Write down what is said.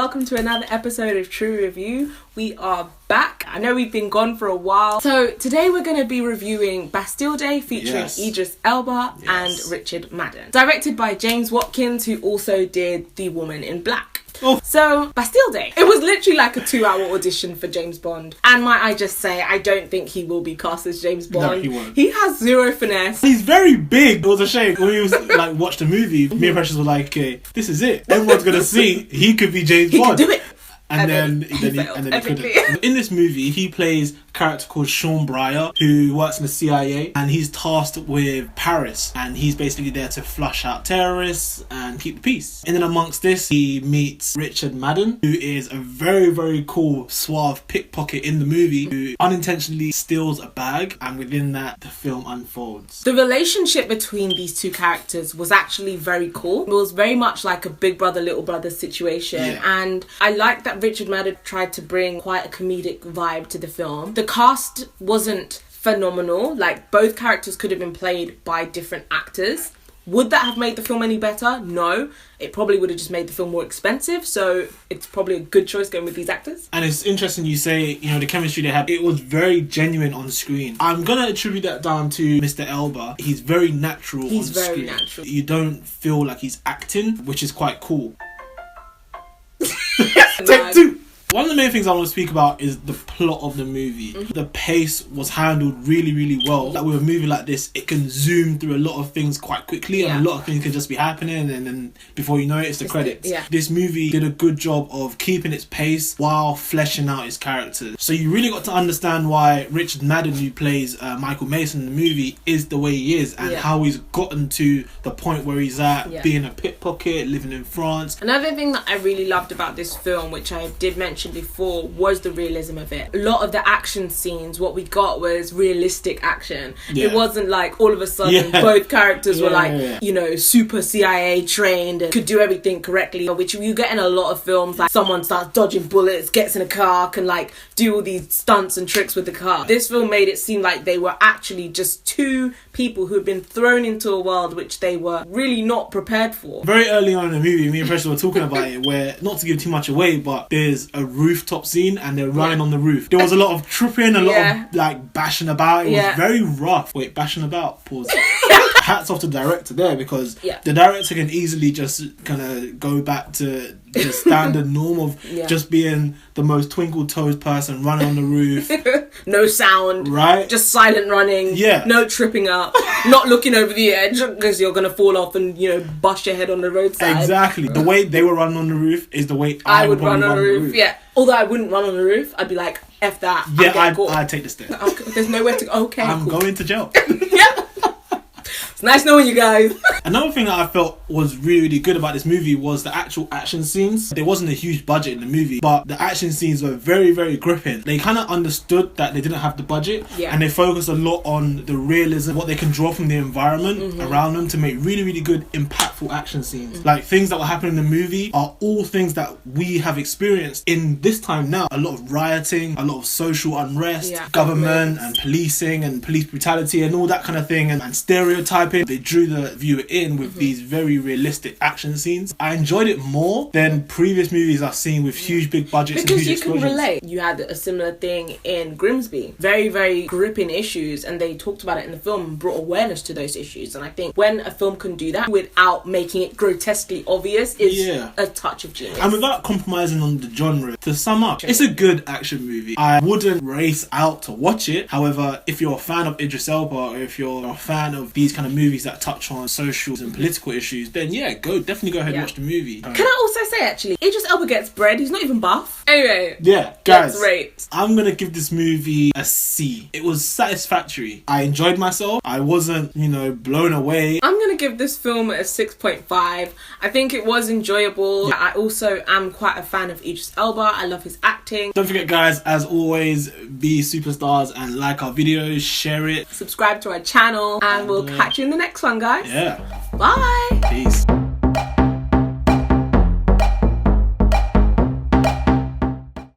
welcome to another episode of Trew Review. We are back. I know we've been gone for a while. So today we're going to be reviewing Bastille Day featuring Idris, Elba and Richard Madden. Directed by James Watkins, who also did The Woman in Black. Oh. So, Bastille Day. It was literally like a 2-hour audition for James Bond. And might I just say, I don't think he will be cast as James Bond. No, he won't. He has zero finesse. He's very big. It was a shame. When we watched the movie, me and Precious were like, okay, this is it. Everyone's going to see he could be James Bond. He can do it. And then he couldn't. In this movie, he plays a character called Sean Breyer, who works in the CIA, and he's tasked with Paris, and he's basically there to flush out terrorists and keep the peace. And then amongst this, he meets Richard Madden, who is a very, very cool, suave pickpocket in the movie, who unintentionally steals a bag, and within that, the film unfolds. The relationship between these two characters was actually very cool. It was very much like a big brother, little brother situation, and I like that Richard Madden tried to bring quite a comedic vibe to the film. The cast wasn't phenomenal. Like, both characters could have been played by different actors. Would that have made the film any better? No. It probably would have just made the film more expensive, so it's probably a good choice going with these actors. And it's interesting you say, the chemistry they had, it was very genuine on screen. I'm going to attribute that down to Mr. Elba. He's very natural on screen. He's very natural. You don't feel like he's acting, which is quite cool. Take two! One of the main things I want to speak about is the plot of the movie. The pace was handled really, really well. Like, with a movie like this, it can zoom through a lot of things quite quickly, and a lot of things can just be happening, and then before you know it, it's the credits. This movie did a good job of keeping its pace while fleshing out its characters. So you really got to understand why Richard Madden, who plays Michael Mason in the movie, is the way he is, and how he's gotten to the point where he's at, being a pickpocket, living in France. Another thing that I really loved about this film, which I did mention before, was the realism of it. A lot of the action scenes, what we got was realistic action. It wasn't like all of a sudden both characters were like, super CIA trained and could do everything correctly, which you get in a lot of films. Like, someone starts dodging bullets, gets in a car, can like do all these stunts and tricks with the car. This film made it seem like they were actually just two people who had been thrown into a world which they were really not prepared for. Very early on in the movie, me and Precious were talking about it, where, not to give too much away, but there's a rooftop scene and they're running on the roof. There was a lot of tripping, a lot of like bashing about. It was very rough. Wait, bashing about? Pause. Hats off to the director there, because the director can easily just kind of go back to the standard norm of just being the most twinkle toes person running on the roof. No sound. Right? Just silent running. Yeah. No tripping up. Not looking over the edge because you're going to fall off and, bust your head on the roadside. Exactly. The way they were running on the roof is the way I would run on the roof. Yeah. Although I wouldn't run on the roof, I'd be like, F that. Yeah, I'd take the stairs. There's nowhere to go. Okay, I'm going to jail. It's nice knowing you guys. Another thing that I felt was really, really good about this movie was the actual action scenes. There wasn't a huge budget in the movie, but the action scenes were very, very gripping. They kind of understood that they didn't have the budget, and they focused a lot on the realism, what they can draw from the environment around them to make really, really good, impactful action scenes. Like, things that were happening in the movie are all things that we have experienced in this time now. A lot of rioting, a lot of social unrest, government and policing and police brutality and all that kind of thing, and stereotyping. They drew the viewer in with these very realistic action scenes. I enjoyed it more than previous movies I've seen with huge big budgets and huge explosions. Because you can relate. You had a similar thing in Grimsby. Very, very gripping issues, and they talked about it in the film and brought awareness to those issues. And I think when a film can do that without making it grotesquely obvious is a touch of genius. And without compromising on the genre, to sum up, it's a good action movie. I wouldn't race out to watch it. However, if you're a fan of Idris Elba, or if you're a fan of these kind of movies that touch on social and political issues, then definitely go ahead and watch the movie. Can I also say, actually, Idris Elba gets bread. He's not even buff. Anyway, guys, great. I'm gonna give this movie a C. It was satisfactory. I enjoyed myself. I wasn't, blown away. I'm gonna give this film a 6.5. I think it was enjoyable. I also am quite a fan of Idris Elba. I love his acting. Don't forget, guys, as always, be superstars and like our videos, share it, subscribe to our channel, and we'll catch you in the next one, guys. Yeah. Bye. Peace.